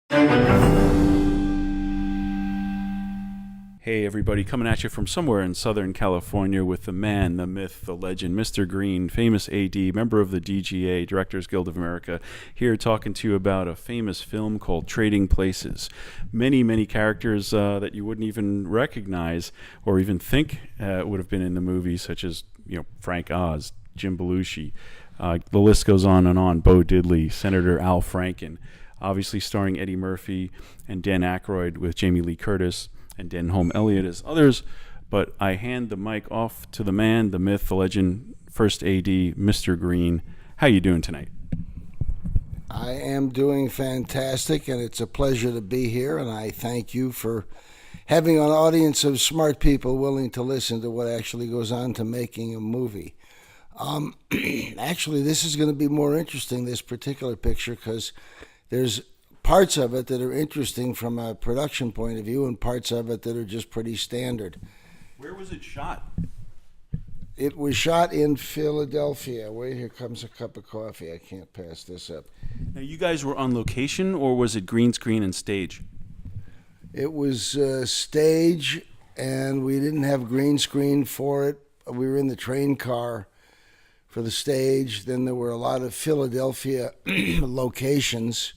Hey everybody, coming at you from somewhere in Southern California with the man, the myth, the legend, Mr. Green, famous AD, member of the DGA, Directors Guild of America, here talking to you about a famous film called Trading Places. Many characters that you wouldn't even recognize or even think would have been in the movie, such as Frank Oz, Jim Belushi. The list goes on and on. Bo Diddley, Senator Al Franken, obviously starring Eddie Murphy and Dan Akroyd with Jamie Lee Curtis and Denholm Elliott as others, but I hand the mic off to the man, the myth, the legend, first AD, Mr. Green. How you doing tonight? I am doing fantastic, and it's a pleasure to be here, and I thank you for having an audience of smart people willing to listen to what actually goes on to making a movie. Actually, this is going to be more interesting, this particular picture, because there's parts of it that are interesting from a production point of view and parts of it that are just pretty standard. Where was it shot? It was shot in Philadelphia. Wait, here comes a cup of coffee. I can't pass this up. Now, you guys were on location, or was it green screen and stage? It was stage, and we didn't have green screen for it. We were in the train car for the stage. Then there were a lot of Philadelphia locations.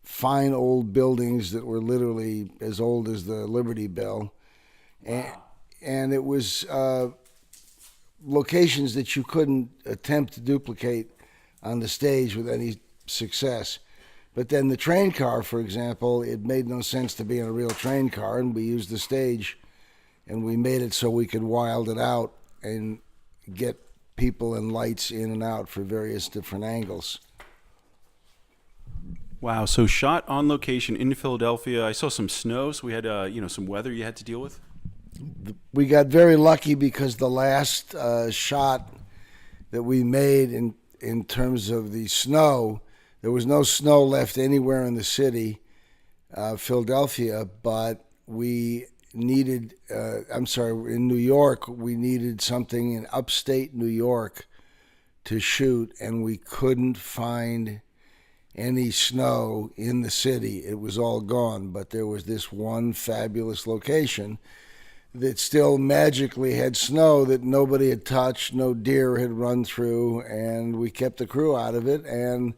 Fine old buildings that were literally as old as the Liberty Bell. And it was locations that you couldn't attempt to duplicate on the stage with any success. But then the train car, for example, it made no sense to be in a real train car, and we used the stage, and we made it so we could wild it out and get people and lights in and out for various different angles. Wow, so shot on location in Philadelphia. I saw some snow, so we had some weather you had to deal with. We got very lucky because the last shot that we made in terms of the snow, there was no snow left anywhere in the city, Philadelphia, but we needed, in New York, we needed something in upstate New York to shoot, and we couldn't find any snow in the city. It was all gone, but there was this one fabulous location that still magically had snow that nobody had touched, no deer had run through, and we kept the crew out of it, and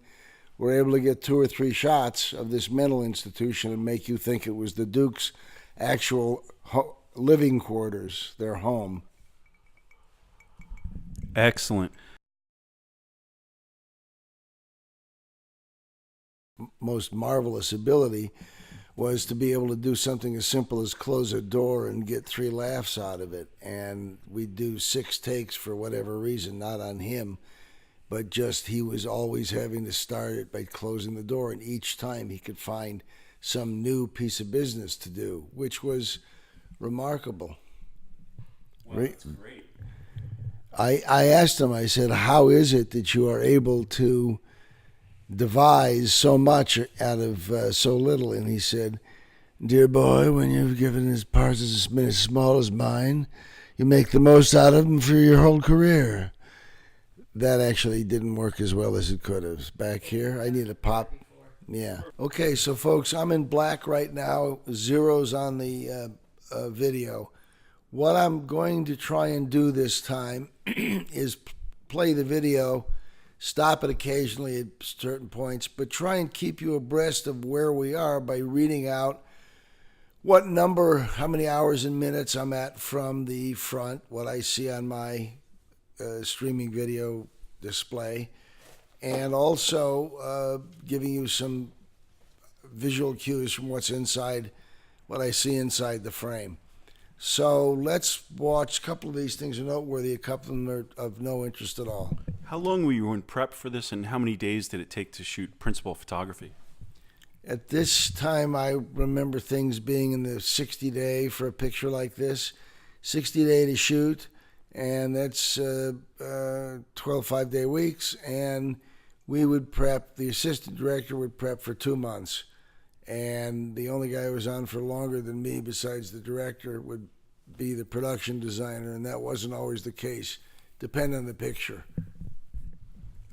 were able to get 2 or 3 shots of this mental institution and make you think it was the Duke's actual living quarters, their home. Excellent. Most marvelous ability was to be able to do something as simple as close a door and get 3 laughs out of it. And we'd do 6 takes for whatever reason, not on him, but just he was always having to start it by closing the door. And each time he could find some new piece of business to do, which was remarkable. Wow, that's great. I asked him, I said, how is it that you are able to devise so much out of so little? And he said, dear boy, when you've given his parts as small as mine, you make the most out of them for your whole career. That actually didn't work as well as it could have. Back here, I need a pop. Yeah. Okay, so folks, I'm in black right now. Zeros on the video. What I'm going to try and do this time is play the video, stop it occasionally at certain points, but try and keep you abreast of where we are by reading out what number, how many hours and minutes I'm at from the front, what I see on my streaming video display, and also giving you some visual cues from what's inside, what I see inside the frame. So let's watch a couple of these things are noteworthy, a couple of them are of no interest at all. How long were you in prep for this, and how many days did it take to shoot principal photography? At this time, I remember things being in the 60-day for a picture like this, 60-day to shoot, and that's 12 5-day weeks, and we would prep, the assistant director would prep for 2 months, and the only guy who was on for longer than me besides the director would be the production designer, and that wasn't always the case. Depend on the picture.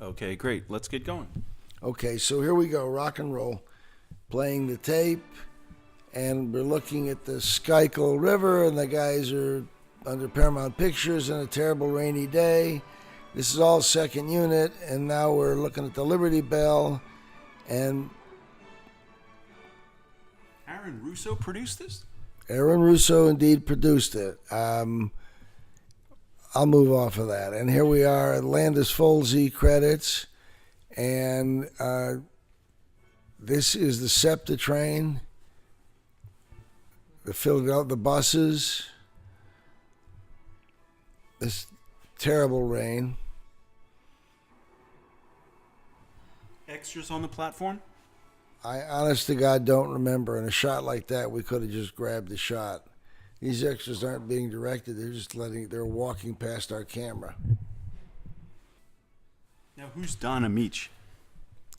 Okay, great. Let's get going. Okay, so here we go, rock and roll. Playing the tape, and we're looking at the Schuylkill River, and the guys are under Paramount Pictures on a terrible rainy day. This is all second unit, and now we're looking at the Liberty Bell, and Aaron Russo produced this? Aaron Russo indeed produced it. I'll move off of that. And here we are at Landis Folsey credits, and this is the SEPTA train, the Philadelphia, the buses, this terrible rain. Extras on the platform? I honest to God don't remember. In a shot like that, we could have just grabbed the shot. These extras aren't being directed. They're walking past our camera. Now, who's Don Amici?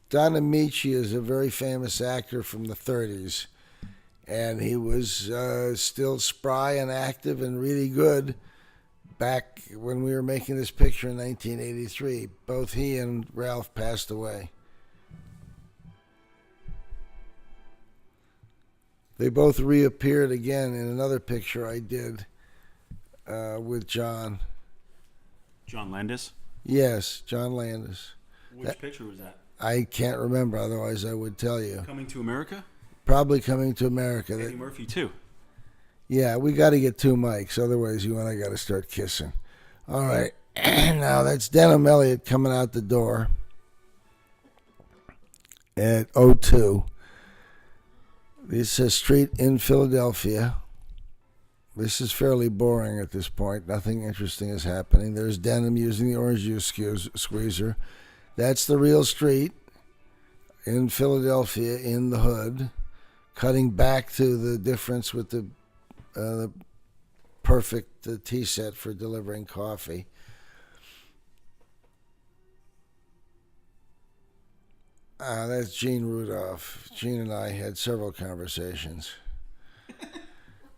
Don Amici is a very famous actor from the 30s. And he was still spry and active and really good back when we were making this picture in 1983. Both he and Ralph passed away. They both reappeared again in another picture I did with John. John Landis? Yes, John Landis. Which picture was that? I can't remember, otherwise I would tell you. Coming to America? Probably Coming to America. Eddie Murphy, too. Yeah, we got to get two mics, otherwise you and I got to start kissing. All right, now that's Denham Elliott coming out the door at 02. This is a street in Philadelphia. This is fairly boring at this point. Nothing interesting is happening. There's Denham using the orange juice squeezer. That's the real street in Philadelphia in the hood. Cutting back to the difference with the perfect tea set for delivering coffee. That's Gene Rudolph. Gene and I had several conversations.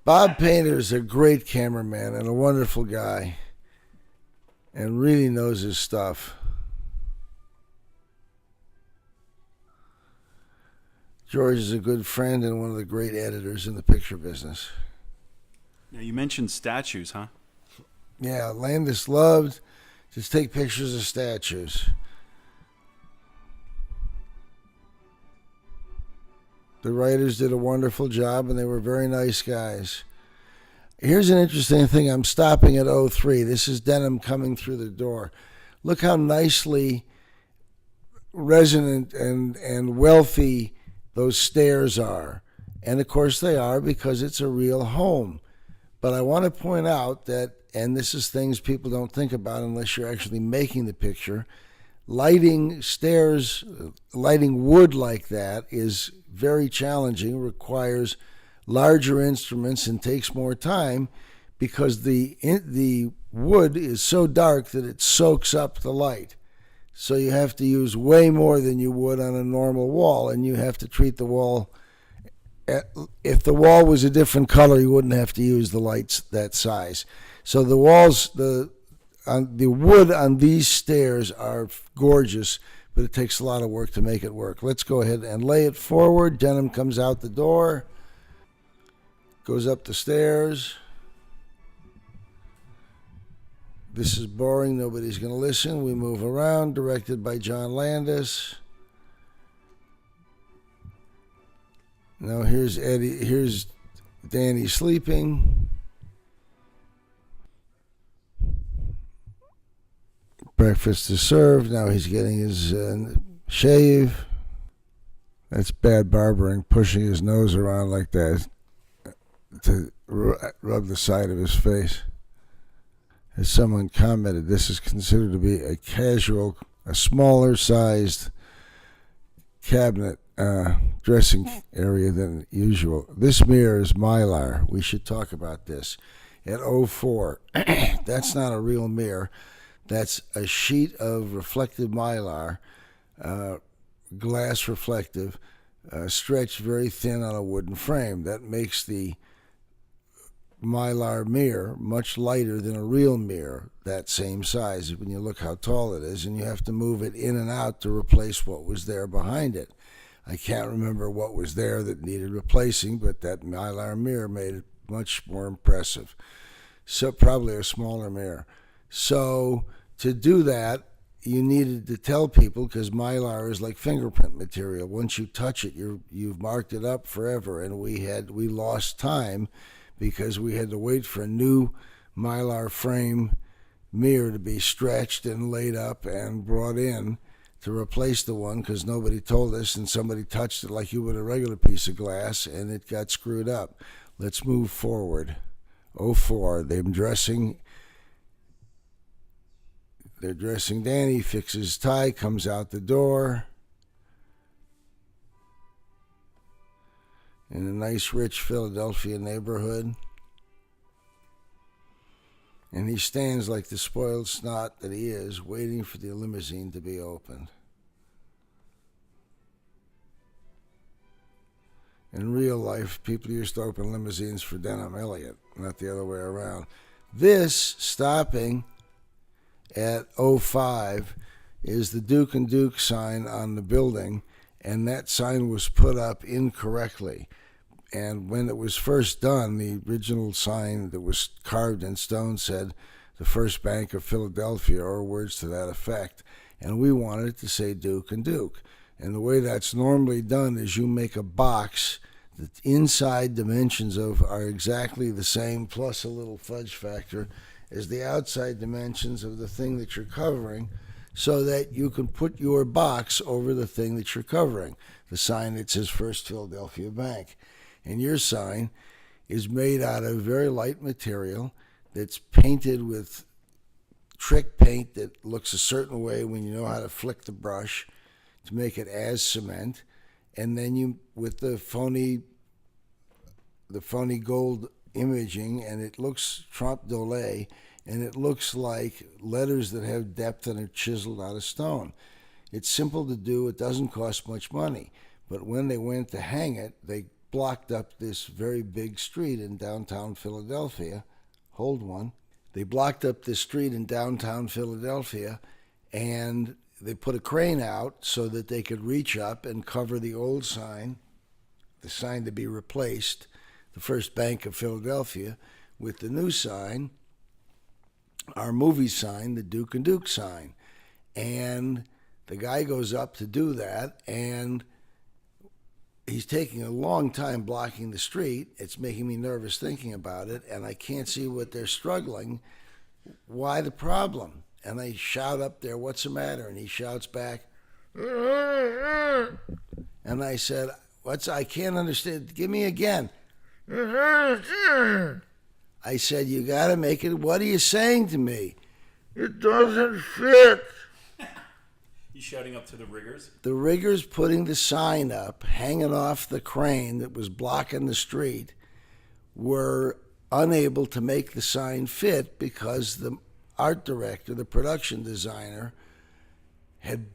Bob Painter's a great cameraman and a wonderful guy and really knows his stuff. George is a good friend and one of the great editors in the picture business. Now, you mentioned statues, huh? Yeah, Landis loved to take pictures of statues. The writers did a wonderful job, and they were very nice guys. Here's an interesting thing. I'm stopping at 03. This is Denham coming through the door. Look how nicely resonant and wealthy those stairs are. And, of course, they are because it's a real home. But I want to point out that, and this is things people don't think about unless you're actually making the picture, lighting stairs, lighting wood like that is very challenging, requires larger instruments and takes more time because the wood is so dark that it soaks up the light. So you have to use way more than you would on a normal wall, and you have to treat the wall. If the wall was a different color, you wouldn't have to use the lights that size. So the walls, the wood on these stairs are gorgeous, but it takes a lot of work to make it work. Let's go ahead and lay it forward. Denham comes out the door, goes up the stairs. This is boring. Nobody's going to listen. We move around, directed by John Landis. Now here's Eddie. Here's Danny sleeping. Breakfast is served. Now he's getting his shave. That's bad barbering, pushing his nose around like that to rub the side of his face. As someone commented, this is considered to be a smaller sized cabinet dressing area than usual. This mirror is Mylar. We should talk about this. At 04, that's not a real mirror. That's a sheet of reflective Mylar, glass reflective, stretched very thin on a wooden frame. That makes the Mylar mirror, much lighter than a real mirror, that same size when you look how tall it is, and you have to move it in and out to replace what was there behind it. I can't remember what was there that needed replacing, but that Mylar mirror made it much more impressive. So probably a smaller mirror. So to do that, you needed to tell people, because Mylar is like fingerprint material. Once you touch it, you've marked it up forever. And we lost time because we had to wait for a new Mylar frame mirror to be stretched and laid up and brought in to replace the one, because nobody told us, and somebody touched it like you would a regular piece of glass, and it got screwed up. Let's move forward. 04, they're dressing Danny, fixes his tie, comes out the door in a nice, rich Philadelphia neighborhood. And he stands like the spoiled snot that he is, waiting for the limousine to be opened. In real life, people used to open limousines for Denham Elliott, not the other way around. This, stopping at 05, is the Duke and Duke sign on the building, and that sign was put up incorrectly. And when it was first done, the original sign that was carved in stone said the First Bank of Philadelphia, or words to that effect. And we wanted it to say Duke and Duke. And the way that's normally done is you make a box. The inside dimensions of are exactly the same, plus a little fudge factor, as the outside dimensions of the thing that you're covering, so that you can put your box over the thing that you're covering, the sign that says First Philadelphia Bank. And your sign is made out of very light material that's painted with trick paint that looks a certain way when you know how to flick the brush to make it as cement. And then you, with the phony gold imaging, and it looks trompe d'oeil, and it looks like letters that have depth and are chiseled out of stone. It's simple to do. It doesn't cost much money. But when they went to hang it, they blocked up this very big street in downtown Philadelphia. Hold one. They blocked up this street in downtown Philadelphia, and they put a crane out so that they could reach up and cover the old sign, the sign to be replaced, the First Bank of Philadelphia, with the new sign, our movie sign, the Duke and Duke sign. And the guy goes up to do that, and he's taking a long time blocking the street. It's making me nervous thinking about it, and I can't see what they're struggling. Why the problem? And I shout up there, "What's the matter?" And he shouts back, and I said, I can't understand. Give me again. I said, you got to make it. What are you saying to me? It doesn't fit. He's shouting up to the riggers? The riggers putting the sign up, hanging off the crane that was blocking the street, were unable to make the sign fit because the art director, the production designer, had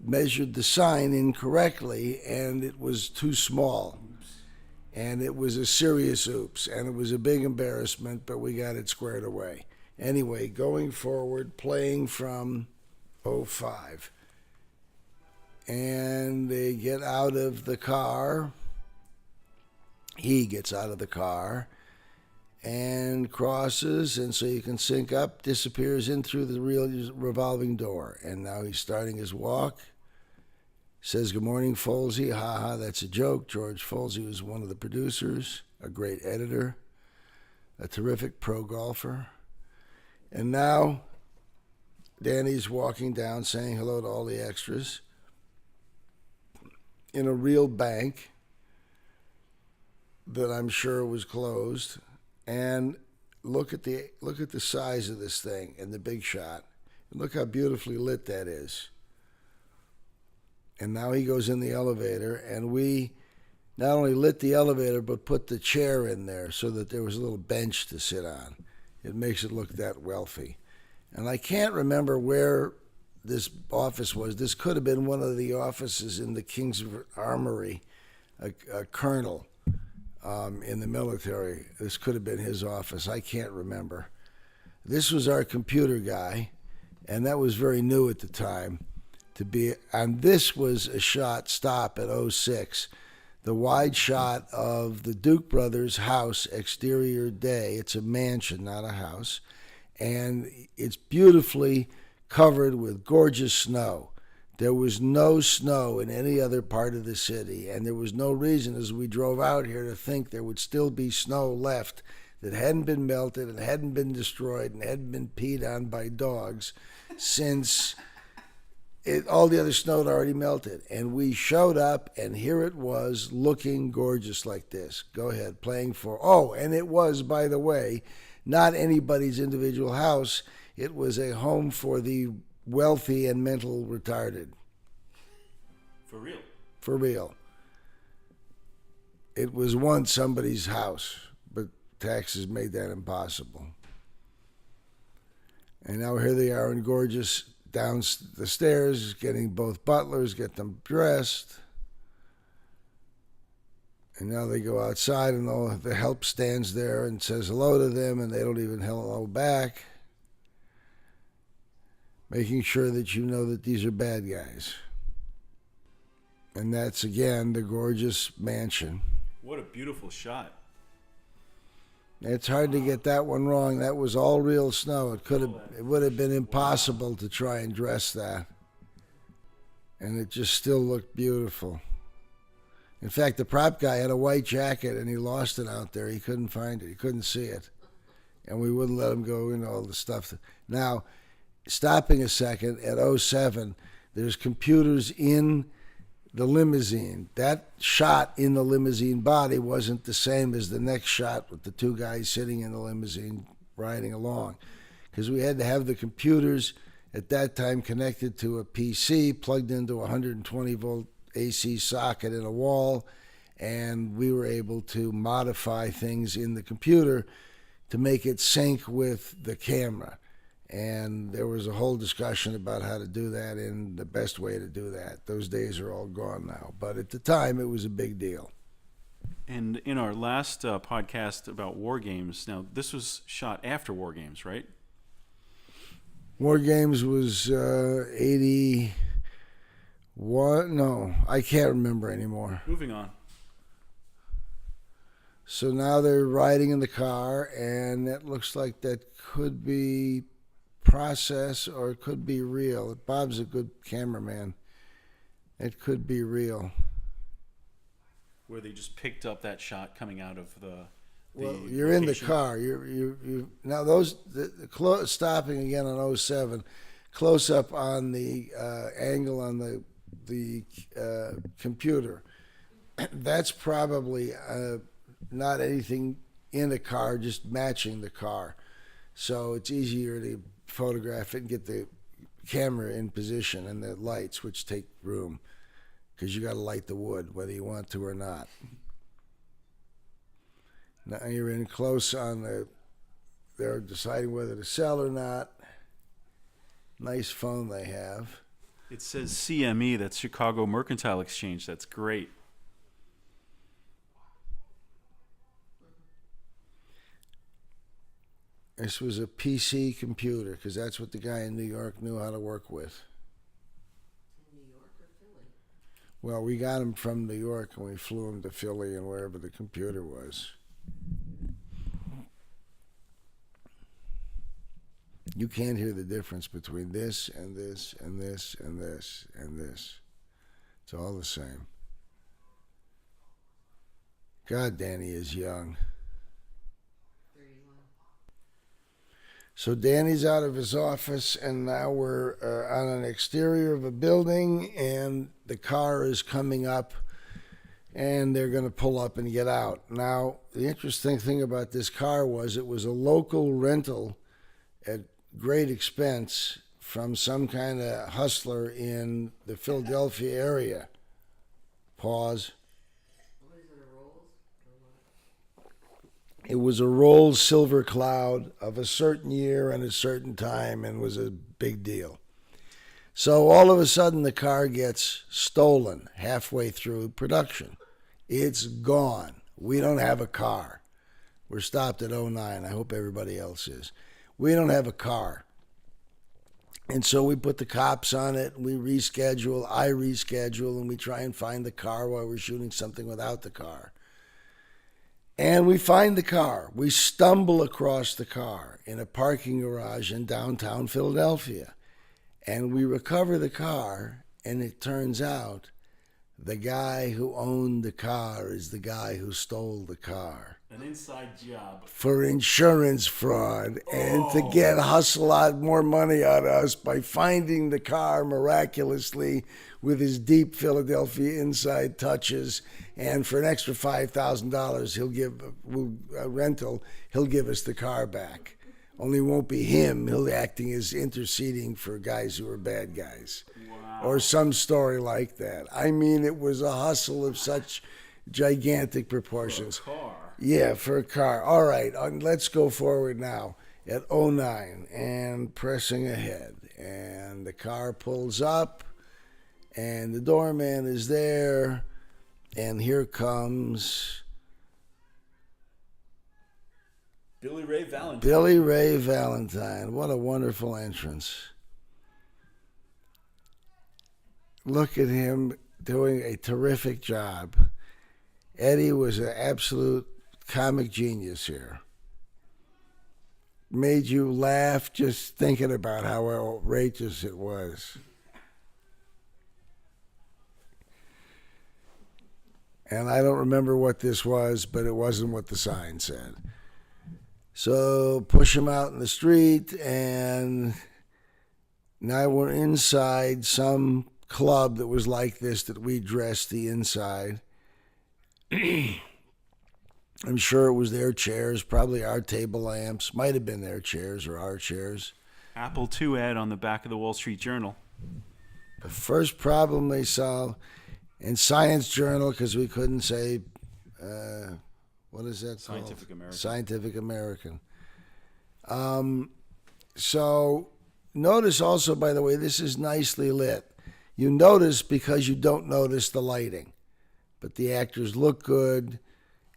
measured the sign incorrectly, and it was too small. And it was a serious oops, and it was a big embarrassment, but we got it squared away. Anyway, going forward, playing from 05. And they get out of the car. He gets out of the car and crosses, and so you can sync up, disappears in through the real revolving door. And now he's starting his walk. Says, "Good morning, Folsey." Ha ha, that's a joke. George Folsey was one of the producers, a great editor, a terrific pro golfer. And now Danny's walking down saying hello to all the extras in a real bank that I'm sure was closed. And look at the size of this thing and the big shot. And look how beautifully lit that is. And now he goes in the elevator, and we not only lit the elevator, but put the chair in there so that there was a little bench to sit on. It makes it look that wealthy. And I can't remember where this office was. This could have been one of the offices in the King's Armory, a colonel in the military. This could have been his office. I can't remember. This was our computer guy, and that was very new at the time to be. And this was a stop at 06. The wide shot of the Duke brothers' house, exterior day. It's a mansion, not a house. And it's beautifully covered with gorgeous snow. There was no snow in any other part of the city, and there was no reason as we drove out here to think there would still be snow left that hadn't been melted and hadn't been destroyed and hadn't been peed on by dogs since all the other snow had already melted. And we showed up, and here it was, looking gorgeous like this. Go ahead, playing for. Oh, and it was, by the way, not anybody's individual house. It was a home for the wealthy and mental retarded. For real? For real. It was once somebody's house, but taxes made that impossible. And now here they are in gorgeous down the stairs, getting both butlers, get them dressed. And now they go outside, and the help stands there and says hello to them, and they don't even hello back, making sure that you know that these are bad guys. And that's, again, the gorgeous mansion. What a beautiful shot. It's hard to get that one wrong. That was all real snow. It would have been impossible to try and dress that. And it just still looked beautiful. In fact, the prop guy had a white jacket, and he lost it out there. He couldn't find it. He couldn't see it. And we wouldn't let him go into all the stuff. Now, stopping a second, at 07, there's computers in the limousine. That shot in the limousine body wasn't the same as the next shot with the two guys sitting in the limousine riding along, because we had to have the computers at that time connected to a PC plugged into a 120-volt AC socket in a wall, and we were able to modify things in the computer to make it sync with the camera. And there was a whole discussion about how to do that and the best way to do that. Those days are all gone now. But at the time, it was a big deal. And in our last podcast about war games, now this was shot after war games, right? War Games was 81. No, I can't remember anymore. Moving on. So now they're riding in the car, and it looks like that could be process or it could be real. Bob's a good cameraman. It could be real. Where they just picked up that shot coming out of the well, you're in the car. You now those stopping again on 07, close up on the angle on the computer. That's probably not anything in the car, just matching the car. So it's easier to photograph it and get the camera in position and the lights, which take room, because you got to light the wood whether you want to or not. Now you're in close on they're deciding whether to sell or not. Nice phone they have. It says CME, that's Chicago Mercantile Exchange. That's great. This was a PC computer, because that's what the guy in New York knew how to work with. New York or Philly? Well, we got him from New York, and we flew him to Philly and wherever the computer was. You can't hear the difference between this and this and this and this and this. It's all the same. God, Danny is young. So Danny's out of his office, and now we're on an exterior of a building, and the car is coming up, and they're going to pull up and get out. Now, the interesting thing about this car was it was a local rental at great expense from some kind of hustler in the Philadelphia area. Pause. What is it, a Rolls? It was a Rolls Silver Cloud of a certain year and a certain time, and was a big deal. So all of a sudden the car gets stolen halfway through production. It's gone. We don't have a car. We're stopped at 09. I hope everybody else is. We don't have a car. And so we put the cops on it, we reschedule, I reschedule, and we try and find the car while we're shooting something without the car. And we find the car. We stumble across the car in a parking garage in downtown Philadelphia. And we recover the car, and it turns out the guy who owned the car is the guy who stole the car. An inside job. For insurance fraud and to hustle out more money out of us by finding the car miraculously with his deep Philadelphia inside touches. And for an extra $5,000, he'll give a rental. He'll give us the car back. Only it won't be him. He'll acting as interceding for guys who are bad guys. Wow. Or some story like that. I mean, it was a hustle of such gigantic proportions. For a car. Yeah, for a car. All right, let's go forward now at 09 and pressing ahead. And the car pulls up, and the doorman is there, and here comes Billy Ray Valentine. Billy Ray Valentine. What a wonderful entrance. Look at him doing a terrific job. Eddie was an absolute comic genius here. Made you laugh just thinking about how outrageous it was. And I don't remember what this was, but it wasn't what the sign said. So push him out in the street, and now we're inside some club that was like this that we dressed the inside. I'm sure it was their chairs, probably our table lamps. Might have been their chairs or our chairs. Apple II ad on the back of the Wall Street Journal. The first problem they saw in Science Journal, because we couldn't say, what is that called? Scientific American. Scientific American. So notice also, by the way, this is nicely lit. You notice because you don't notice the lighting. But the actors look good,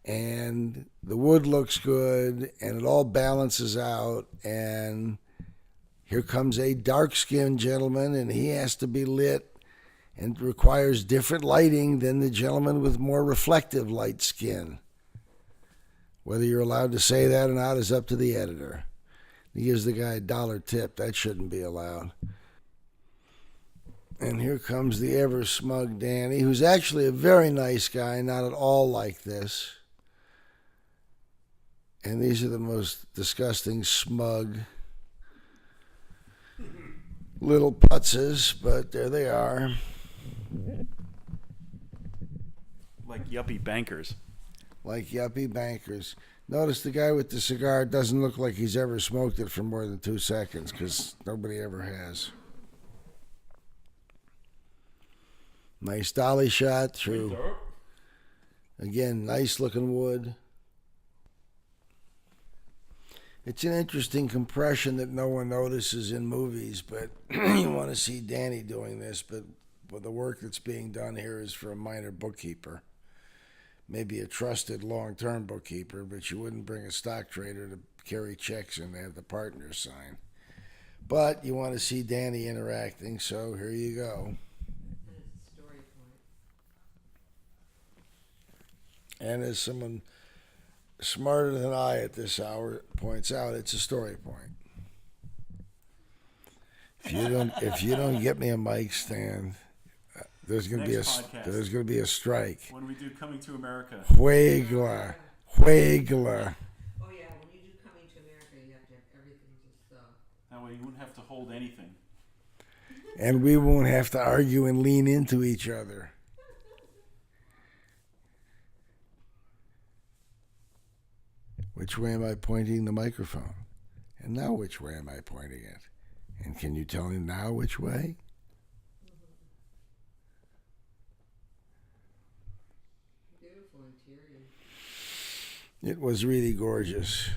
and the wood looks good, and it all balances out. And here comes a dark-skinned gentleman, and he has to be lit and requires different lighting than the gentleman with more reflective light skin. Whether you're allowed to say that or not is up to the editor. He gives the guy $1 tip. That shouldn't be allowed. And here comes the ever-smug Danny, who's actually a very nice guy, not at all like this. And these are the most disgusting, smug little putzes, but there they are. Like yuppie bankers. Like yuppie bankers. Notice the guy with the cigar doesn't look like he's ever smoked it for more than 2 seconds, because nobody ever has. Nice dolly shot through. Again, nice looking wood. It's an interesting compression that no one notices in movies, but you want to see Danny doing this, but the work that's being done here is for a minor bookkeeper. Maybe a trusted long-term bookkeeper, but you wouldn't bring a stock trader to carry checks and have the partners sign. But you want to see Danny interacting, so here you go. And it's a story point. And as someone smarter than I at this hour points out, it's a story point. If you don't get me a mic stand, there's going to be a strike. When we do Coming to America. Huegla. Oh yeah, when you do Coming to America, you have to have everything just That way you wouldn't have to hold anything. And we won't have to argue and lean into each other. Which way am I pointing the microphone? And now which way am I pointing it? And can you tell me now which way? beautiful interior. It was really gorgeous.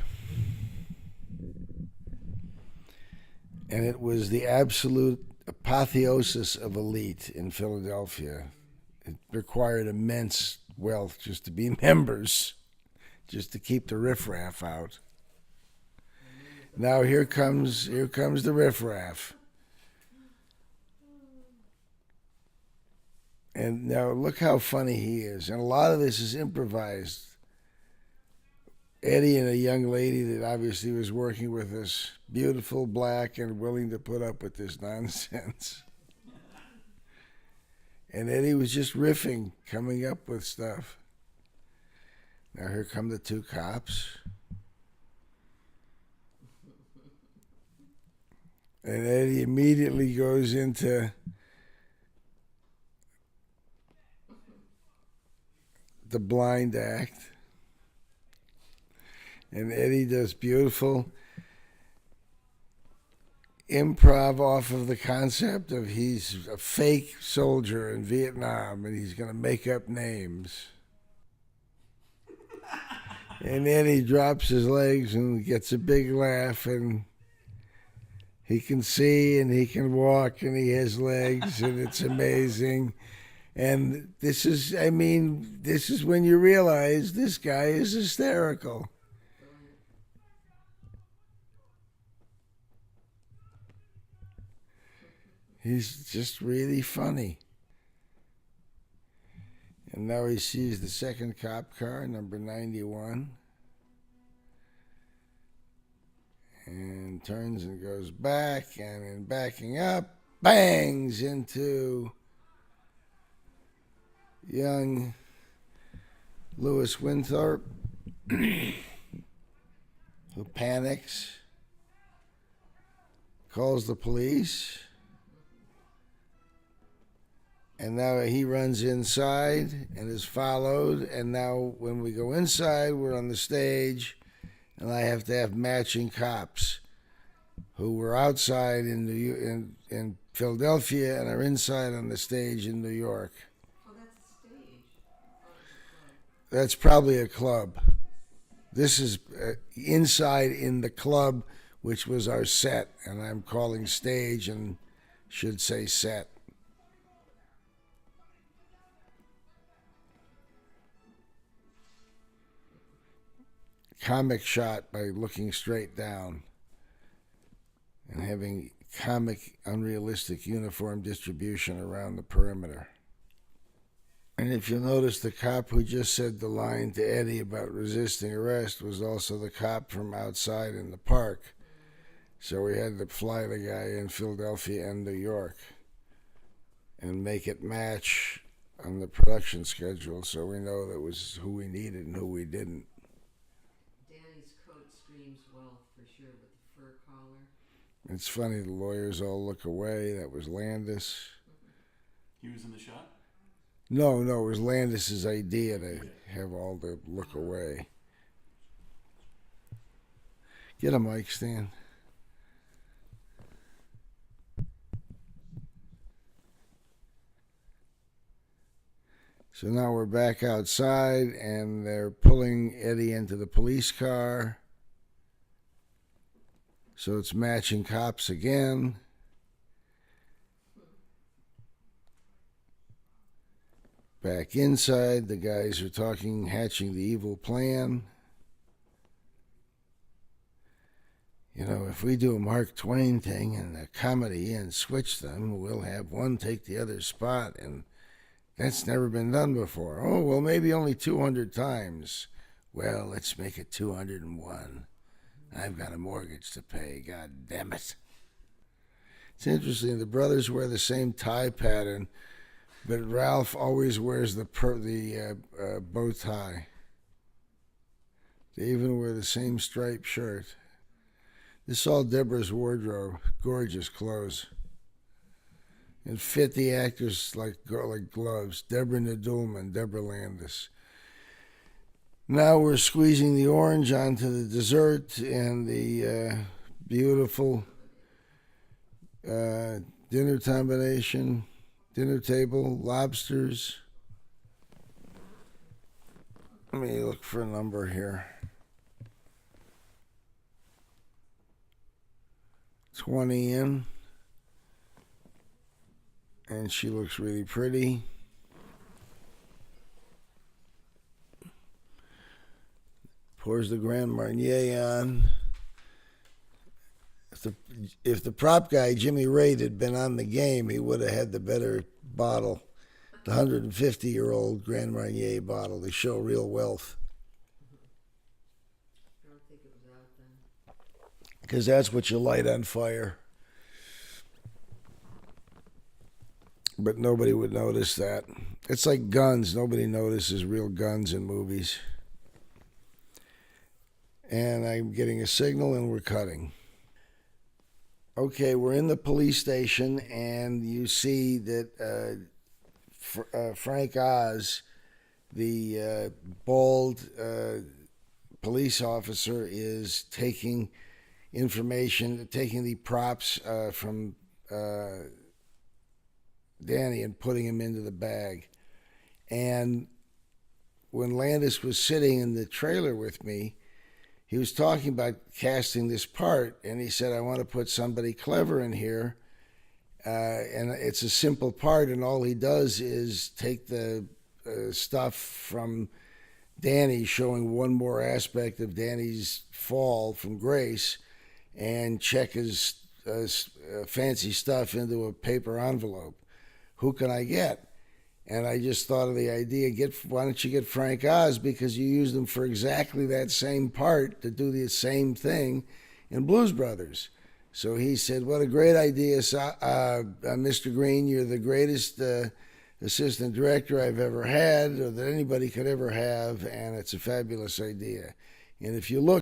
And it was the absolute apotheosis of elite in Philadelphia. It required immense wealth just to be members. just to keep the riffraff out. Now here comes the riffraff. And now look how funny he is. And a lot of this is improvised. Eddie and a young lady that obviously was working with us, beautiful, black, and willing to put up with this nonsense. And Eddie was just riffing, coming up with stuff. Now here come the two cops. And Eddie immediately goes into the blind act. And Eddie does beautiful improv off of the concept of he's a fake soldier in Vietnam and he's going to make up names. And Eddie drops his legs and gets a big laugh, and he can see and he can walk and he has legs and it's amazing. And this is when you realize this guy is hysterical. He's just really funny. And now he sees the second cop car, number 91, and turns and goes back, and in backing up, bangs into young Lewis Winthorpe, who panics, calls the police. And now he runs inside and is followed. And now when we go inside, we're on the stage, and I have to have matching cops who were outside in Philadelphia and are inside on the stage in New York. Oh, that's a stage. Oh, it's a club. That's probably a club. This is inside in the club, which was our set, and I'm calling stage and should say set. Comic shot by looking straight down and having comic, unrealistic uniform distribution around the perimeter. And if you notice, the cop who just said the line to Eddie about resisting arrest was also the cop from outside in the park. So we had to fly the guy in Philadelphia and New York and make it match on the production schedule so we know that was who we needed and who we didn't. Danny's coat streams well, for sure, with the fur collar. It's funny, the lawyers all look away. That was Landis. He was in the shot? No, it was Landis's idea to have all the look away. Get a mic stand. So now we're back outside, and they're pulling Eddie into the police car. So it's matching cops again. Back inside, the guys are talking, hatching the evil plan. You know, if we do a Mark Twain thing and a comedy and switch them, we'll have one take the other's spot, and that's never been done before. Oh, well, maybe only 200 times. Well, let's make it 201. I've got a mortgage to pay, God damn it. It's interesting, the brothers wear the same tie pattern, but Ralph always wears the bow tie. They even wear the same striped shirt. This is all Deborah's wardrobe. Gorgeous clothes. And fit the actors like gloves. Deborah Nadoolman, Deborah Landis. Now we're squeezing the orange onto the dessert and the beautiful dinner combination. Dinner table, lobsters. Let me look for a number here. 20 in. And she looks really pretty. Pours the Grand Marnier on. If the prop guy, Jimmy Raitt, had been on the game, he would have had the better bottle, the 150-year-old Grand Marnier bottle to show real wealth. I don't think it was out then. Because that's what you light on fire. But nobody would notice that. It's like guns. Nobody notices real guns in movies. And I'm getting a signal and we're cutting. Okay, we're in the police station and you see that Frank Oz, the bald police officer, is taking information, taking the props from Danny and putting him into the bag. And when Landis was sitting in the trailer with me, he was talking about casting this part, and he said, I want to put somebody clever in here, and it's a simple part, and all he does is take the stuff from Danny, showing one more aspect of Danny's fall from grace, and check his fancy stuff into a paper envelope. Who can I get? And I just thought of the idea, why don't you get Frank Oz, because you used him for exactly that same part to do the same thing in Blues Brothers. So he said, what a great idea, Mr. Green. You're the greatest assistant director I've ever had, or that anybody could ever have, and it's a fabulous idea. And if you look